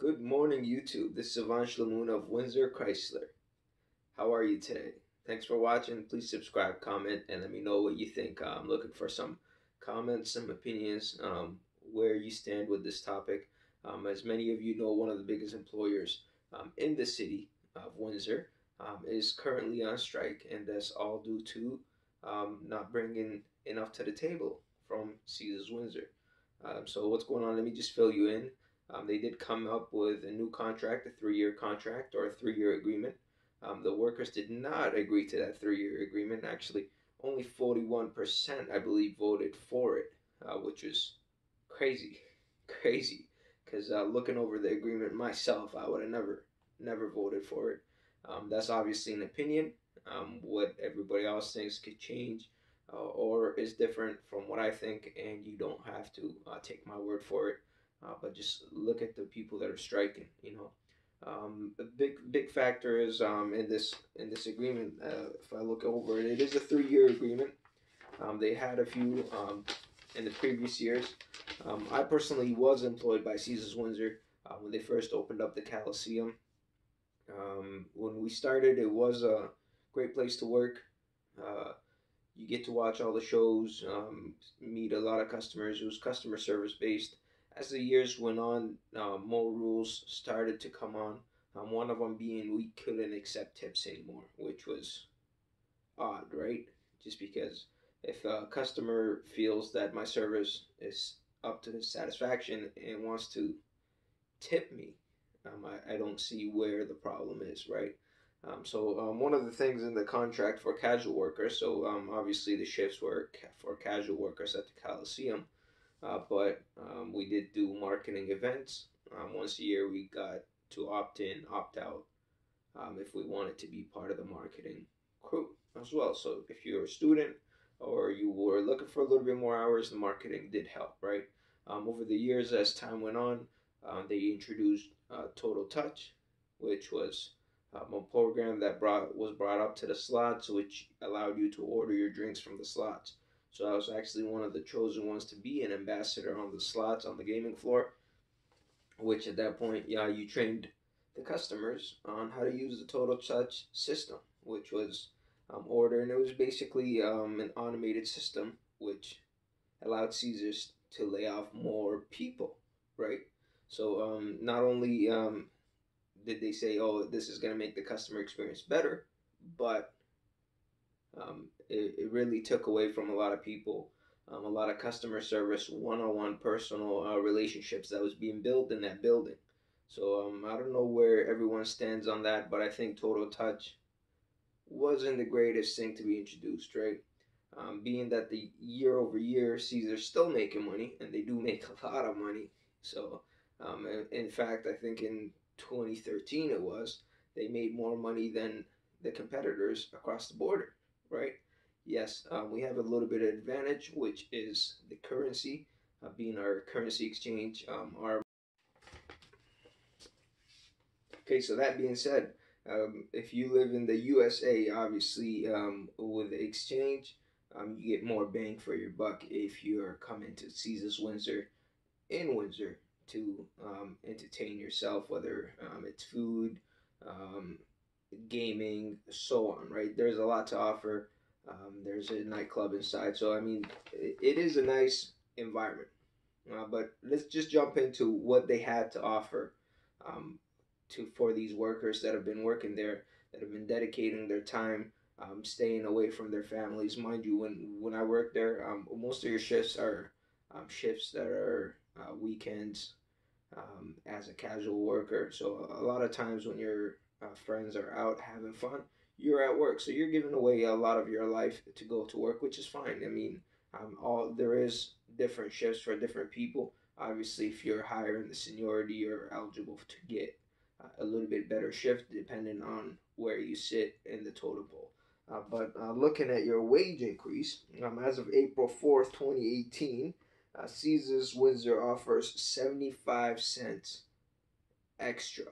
Good morning, YouTube. This is Avansh Lamoon of Windsor Chrysler. How are you today? Thanks for watching. Please subscribe, comment, and let me know what you think. I'm looking for some comments, some opinions, where you stand with this topic. As many of you know, one of the biggest employers in the city of Windsor is currently on strike, and that's all due to not bringing enough to the table from Caesars Windsor. So what's going on? Let me just fill you in. They did come up with a new contract, a 3-year contract or a 3-year agreement. The workers did not agree to that 3-year agreement. Actually, only 41%, I believe, voted for it, which was crazy, crazy. Because looking over the agreement myself, I would have never voted for it. That's obviously an opinion. What everybody else thinks could change or is different from what I think, and you don't have to take my word for it. But just look at the people that are striking. A big factor is in this agreement. If I look over it, it is a 3-year agreement. They had a few in the previous years. I personally was employed by Caesars Windsor when they first opened up the Coliseum. When we started, it was a great place to work. You get to watch all the shows, meet a lot of customers. It was customer service based. As the years went on, more rules started to come on. One of them being we couldn't accept tips anymore, which was odd, right? Just because if a customer feels that my service is up to his satisfaction and wants to tip me, I don't see where the problem is, right? So one of the things in the contract for casual workers, so obviously the shifts were for casual workers at the Coliseum, but we did do marketing events. Once a year we got to opt in, opt out if we wanted to be part of the marketing crew as well. So if you're a student or you were looking for a little bit more hours, the marketing did help, right? Over the years, as time went on, they introduced Total Touch, which was a program that was brought up to the slots, which allowed you to order your drinks from the slots. So I was actually one of the chosen ones to be an ambassador on the slots on the gaming floor, which at that point, yeah, you trained the customers on how to use the Total Touch system, which was order, and it was basically an automated system which allowed Caesars to lay off more people, right? So not only did they say, "Oh, this is going to make the customer experience better," but it really took away from a lot of people, a lot of customer service, one-on-one personal relationships that was being built in that building. So I don't know where everyone stands on that, but I think Total Touch wasn't the greatest thing to be introduced, right? Being that the year over year, Caesar's still making money, and they do make a lot of money. So, in fact, I think in 2013 it was, they made more money than the competitors across the border, right? Yes, we have a little bit of advantage, which is the currency, being our currency exchange. Our Okay, so that being said, if you live in the USA, obviously with the exchange, you get more bang for your buck if you're coming to Caesars Windsor in Windsor to entertain yourself, whether it's food, um, gaming, so on, right? There's a lot to offer. There's a nightclub inside, so I mean, it is a nice environment. But let's just jump into what they had to offer um, for these workers that have been working there, that have been dedicating their time, staying away from their families. Mind you, when I worked there, most of your shifts are shifts that are weekends as a casual worker. So a lot of times when your friends are out having fun, you're at work. So you're giving away a lot of your life to go to work, which is fine. I mean, all there is different shifts for different people. Obviously, if you're higher in the seniority, you're eligible to get a little bit better shift depending on where you sit in the totem pole. But looking at your wage increase, as of April 4th, 2018, Caesars Windsor offers 75 cents extra.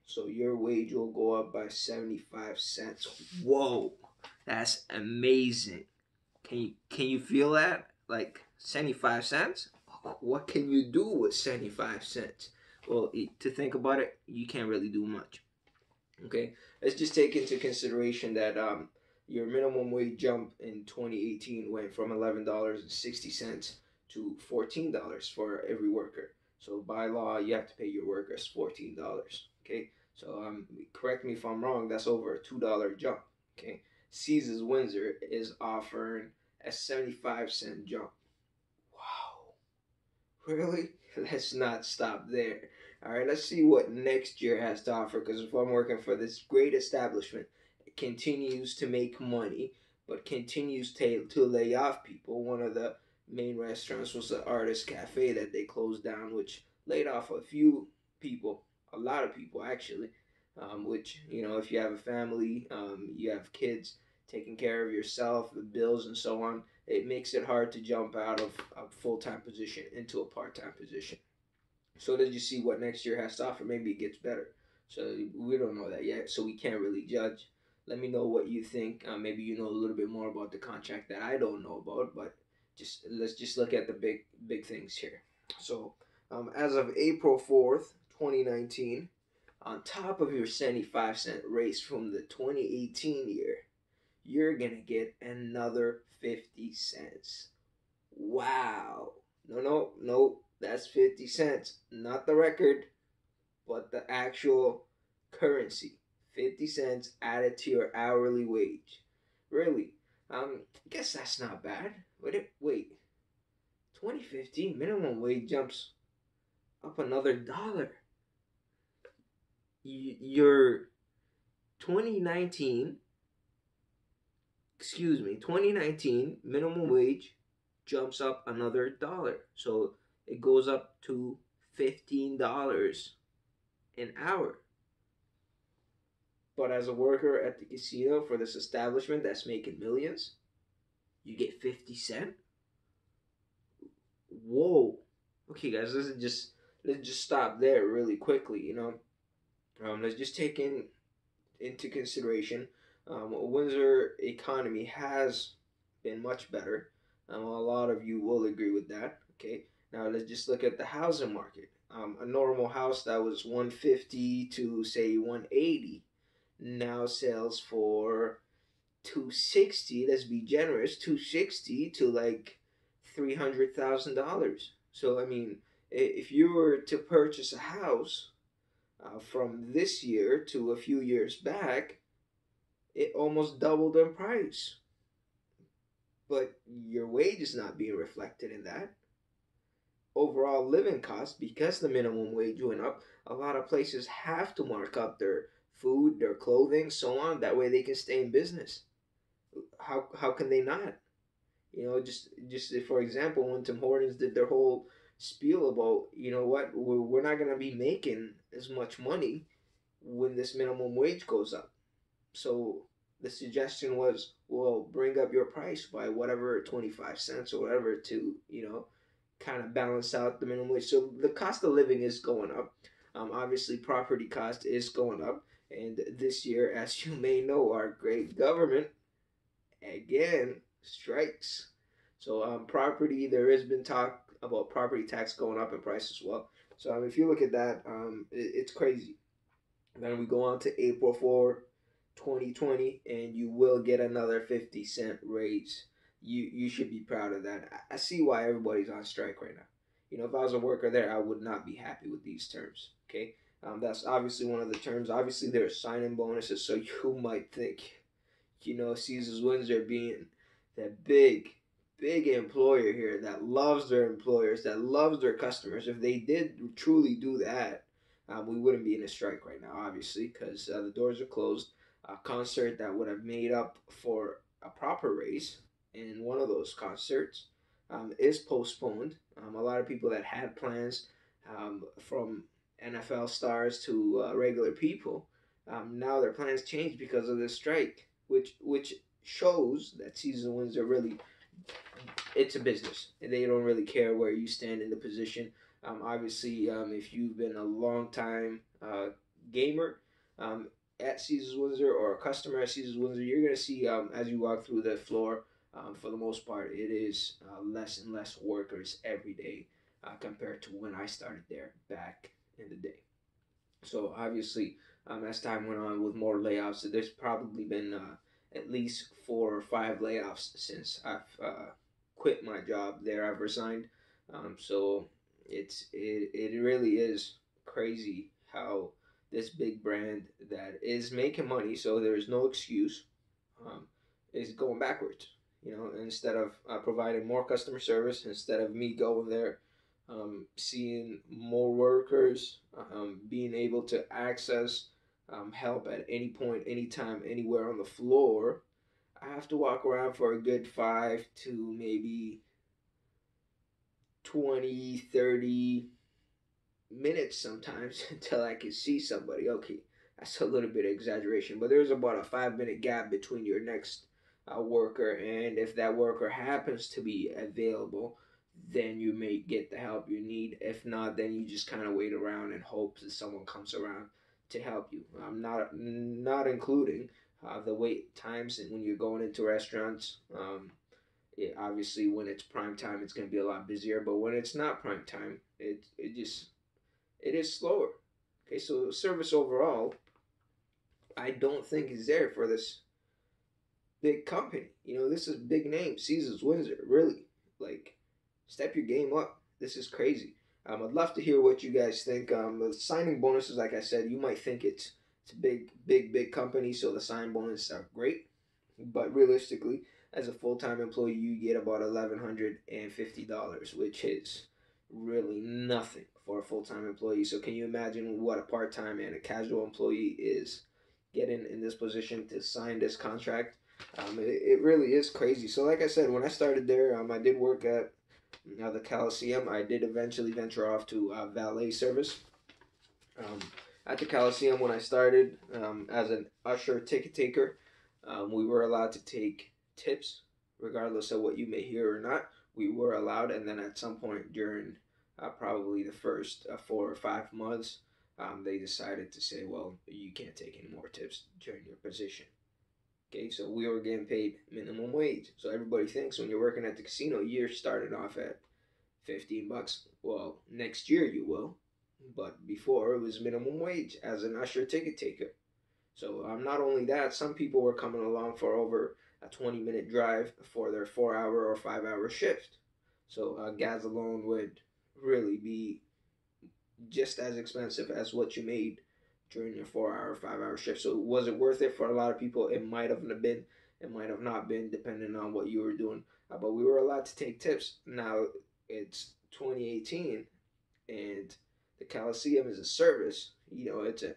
So your wage will go up by 75 cents. Whoa, that's amazing. Can you feel that? Like 75 cents? What can you do with 75 cents? well, to think about it, you can't really do much. Okay, let's just take into consideration that your minimum wage jump in 2018 went from $11.60 to $14 for every worker. So by law, you have to pay your workers $14. Okay, so correct me if I'm wrong. That's over a $2 jump. Okay, Caesars Windsor is offering a 75-cent jump. Wow, really? Let's not stop there. All right, let's see what next year has to offer. Because if I'm working for this great establishment, it continues to make money, but continues to lay off people. One of the main restaurants was the Artist Cafe that they closed down, which laid off a few people, a lot of people actually. Which, if you have a family, you have kids, taking care of yourself, the bills, and so on, it makes it hard to jump out of a full time position into a part time position. So let's just see what next year has to offer. Maybe it gets better. So we don't know that yet, so we can't really judge. Let me know what you think. Maybe you know a little bit more about the contract that I don't know about, but let's just look at the big things here. So as of April 4th, 2019, on top of your 75-cent raise from the 2018 year, you're gonna get another 50 cents. Wow. No, no, no. That's 50 cents. Not the record, but the actual currency. 50 cents added to your hourly wage. Really? I guess that's not bad. Wait. 2015 minimum wage jumps up another dollar. Your 2019, 2019 minimum wage jumps up another dollar. So it goes up to $15 an hour. But as a worker at the casino for this establishment that's making millions, you get 50 cents? Whoa. Okay guys, let's just stop there really quickly. Let's just take into consideration Windsor economy has been much better. A lot of you will agree with that. Okay, now let's just look at the housing market. A normal house that was 150 to say 180 now sells for 260. Let's be generous, 260 to like $300,000. So I mean, if you were to purchase a house from this year to a few years back, it almost doubled in price. But your wage is not being reflected in that. Overall living costs, because the minimum wage went up, a lot of places have to mark up their food, their clothing, so on. That way they can stay in business. How can they not? Just for example, when Tim Hortons did their whole spiel about, what, we're not gonna be making as much money when this minimum wage goes up. So the suggestion was, well, bring up your price by whatever 25 cents or whatever to, kind of balance out the minimum wage. So the cost of living is going up. Obviously, property cost is going up. And this year, as you may know, our great government again strikes. So property, there has been talk about property tax going up in price as well. So if you look at that, it's crazy. Then we go on to April 4th, 2020, and you will get another 50-cent raise. You should be proud of that. I see why everybody's on strike right now. If I was a worker there, I would not be happy with these terms. Okay, that's obviously one of the terms. Obviously, there are sign-in bonuses, so you might think, Caesars Windsor being that big employer here that loves their employers, that loves their customers. If they did truly do that, we wouldn't be in a strike right now, obviously, because the doors are closed. A concert that would have made up for a proper raise in one of those concerts is postponed. A lot of people that had plans, from NFL stars to regular people, now their plans changed because of this strike, which shows that Caesars Windsor really, it's a business. They don't really care where you stand in the position. Obviously, if you've been a long time gamer at Caesars Windsor or a customer at Caesars Windsor, you're gonna see, as you walk through the floor, for the most part, it is less and less workers every day compared to when I started there back in the day. So obviously, as time went on with more layoffs, there's probably been at least 4 or 5 layoffs since I've quit my job there. I've resigned. So it really is crazy how this big brand that is making money, so there's no excuse, um, is going backwards. Instead of providing more customer service, instead of me going there, seeing more workers, being able to access help at any point, anytime, anywhere on the floor, I have to walk around for a good 5 to maybe 20, 30 minutes sometimes until I can see somebody. Okay, that's a little bit of exaggeration, but there's about a 5 minute gap between your next worker, and if that worker happens to be available, then you may get the help you need. If not, then you just kind of wait around and hope that someone comes around to help you. I'm not including the wait times and when you're going into restaurants. Obviously, when it's prime time, it's going to be a lot busier. But when it's not prime time, it is slower. Okay, so service overall, I don't think is there for this big company. This is big name, Caesars Windsor. Really, like, step your game up. This is crazy. I'd love to hear what you guys think. The signing bonuses, like I said, you might think it's a big company, so the sign bonuses are great. But realistically, as a full-time employee, you get about $1,150, which is really nothing for a full-time employee. So can you imagine what a part-time and a casual employee is getting in this position to sign this contract? It really is crazy. So like I said, when I started there, I did work at the Coliseum. I did eventually venture off to valet service. Um, at the Coliseum, when I started as an usher ticket taker, we were allowed to take tips, regardless of what you may hear or not. We were allowed, and then at some point during probably the first 4 or 5 months, they decided to say, well, you can't take any more tips during your position. Okay, so we were getting paid minimum wage. So everybody thinks when you're working at the casino, you're starting off at $15. Well, next year you will, but before it was minimum wage as an usher ticket taker. So not only that, some people were coming along for over a 20-minute drive for their 4 hour or 5 hour shift. So gas alone would really be just as expensive as what you made during your 4 hour, 5 hour shift. So was it worth it for a lot of people? It might have been, it might have not been, depending on what you were doing. But we were allowed to take tips. Now it's 2018, and the Coliseum is a service. It's an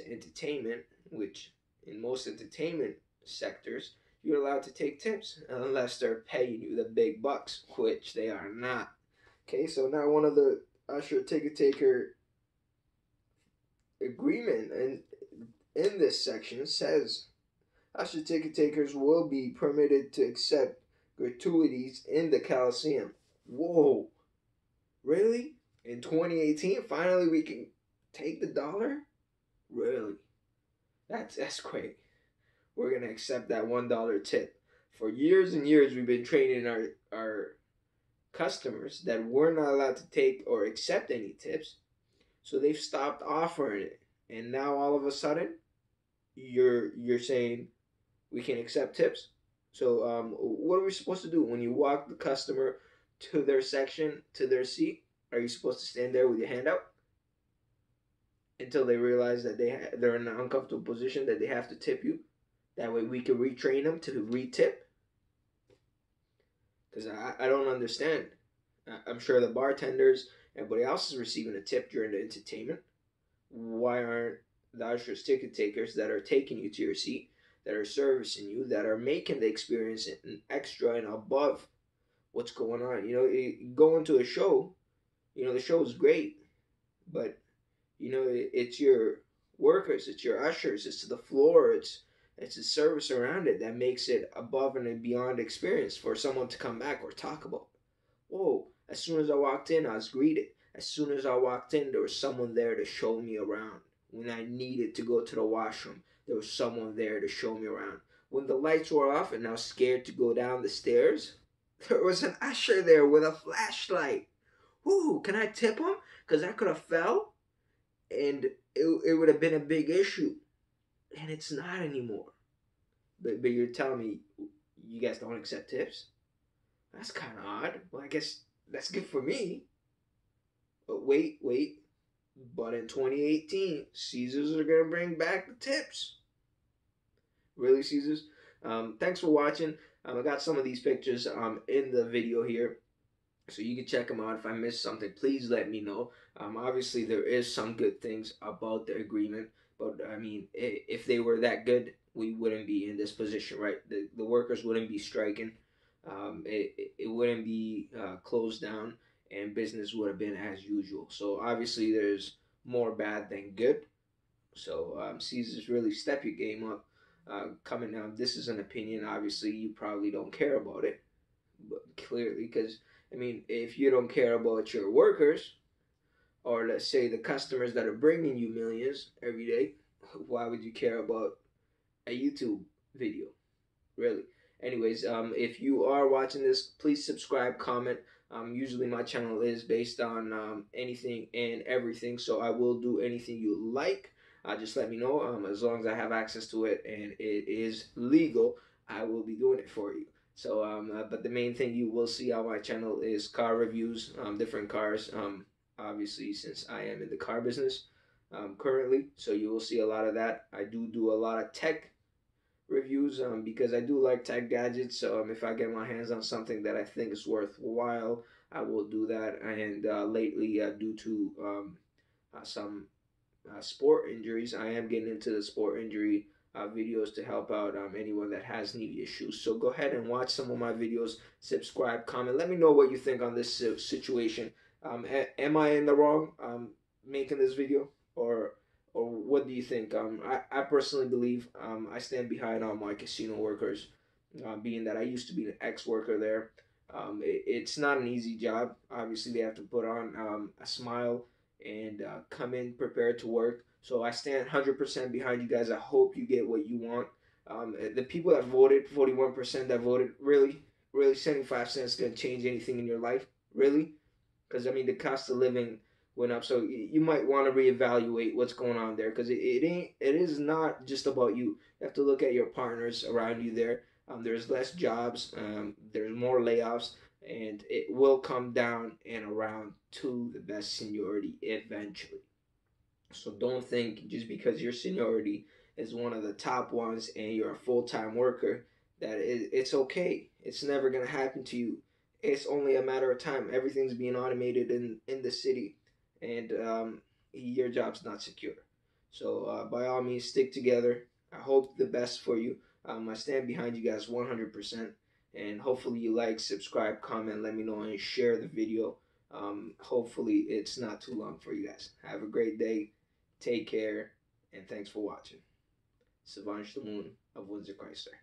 entertainment, which in most entertainment sectors, you're allowed to take tips unless they're paying you the big bucks, which they are not. Okay, so now one of the usher ticket taker agreement and in this section says usher ticket takers will be permitted to accept gratuities in the Coliseum. Whoa, really? In 2018, finally we can take the dollar? Really? That's great. We're gonna accept that $1 tip. For years and years, we've been training our customers that we're not allowed to take or accept any tips, so they've stopped offering it. And now all of a sudden, you're saying we can accept tips. So what are we supposed to do when you walk the customer to their section, to their seat? Are you supposed to stand there with your hand out until they realize that they're in an uncomfortable position that they have to tip you? That way we can retrain them to re-tip? Because I don't understand. I'm sure the bartenders, everybody else is receiving a tip during the entertainment. Why aren't the ushers ticket takers that are taking you to your seat, that are servicing you, that are making the experience an extra and above what's going on? Going to a show, the show is great, but it's your workers, it's your ushers, it's the floor, it's the service around it that makes it above and beyond experience for someone to come back or talk about. Whoa, as soon as I walked in, I was greeted. As soon as I walked in, there was someone there to show me around. When I needed to go to the washroom, there was someone there to show me around. When the lights were off and I was scared to go down the stairs, there was an usher there with a flashlight. Ooh, can I tip him? Because I could have fell. and it would have been a big issue, and it's not anymore. But you're telling me you guys don't accept tips? That's kind of odd. Well, I guess that's good for me. But wait. But in 2018, Caesars are gonna bring back the tips. Really, Caesars? Thanks for watching. I got some of these pictures in the video here, so you can check them out. If I missed something, please let me know. Obviously, there is some good things about the agreement, but I mean, if they were that good, we wouldn't be in this position, right? The workers wouldn't be striking. It wouldn't be closed down, and business would have been as usual. So obviously, there's more bad than good. So Caesars, really step your game up. Coming down, this is an opinion. Obviously, you probably don't care about it, but clearly, because I mean, if you don't care about your workers, or let's say the customers that are bringing you millions every day, why would you care about a YouTube video? Really? Anyways, if you are watching this, please subscribe, comment. Usually my channel is based on anything and everything, so I will do anything you like. Just let me know. As long as I have access to it and it is legal, I will be doing it for you. So, but the main thing you will see on my channel is car reviews, different cars. Obviously, since I am in the car business currently, so you will see a lot of that. I do a lot of tech reviews because I do like tech gadgets. So if I get my hands on something that I think is worthwhile, I will do that. And lately, due to some sport injuries, I am getting into the sport injury videos to help out anyone that has knee issues. So go ahead and watch some of my videos, subscribe, comment. Let me know what you think on this situation. Am I in the wrong making this video, or what do you think? I personally believe I stand behind all my casino workers, being that I used to be an ex-worker there. It's not an easy job. Obviously, they have to put on a smile and come in prepared to work. So I stand 100% behind you guys. I hope you get what you want. The people that voted, 41% that voted, really 75 cents going to change anything in your life? Really? Because I mean, the cost of living went up, so you might want to reevaluate what's going on there. Because it is not just about you. You have to look at your partners around you there. There's less jobs. There's more layoffs, and it will come down and around to the best seniority eventually. So don't think just because your seniority is one of the top ones and you're a full-time worker that it's okay. It's never going to happen to you. It's only a matter of time. Everything's being automated in the city, and your job's not secure. So by all means, stick together. I hope the best for you. I stand behind you guys 100%. And hopefully you like, subscribe, comment, let me know, and share the video. Hopefully it's not too long for you guys. Have a great day. Take care, and thanks for watching. Savansh the Moon of Windsor Chrysler.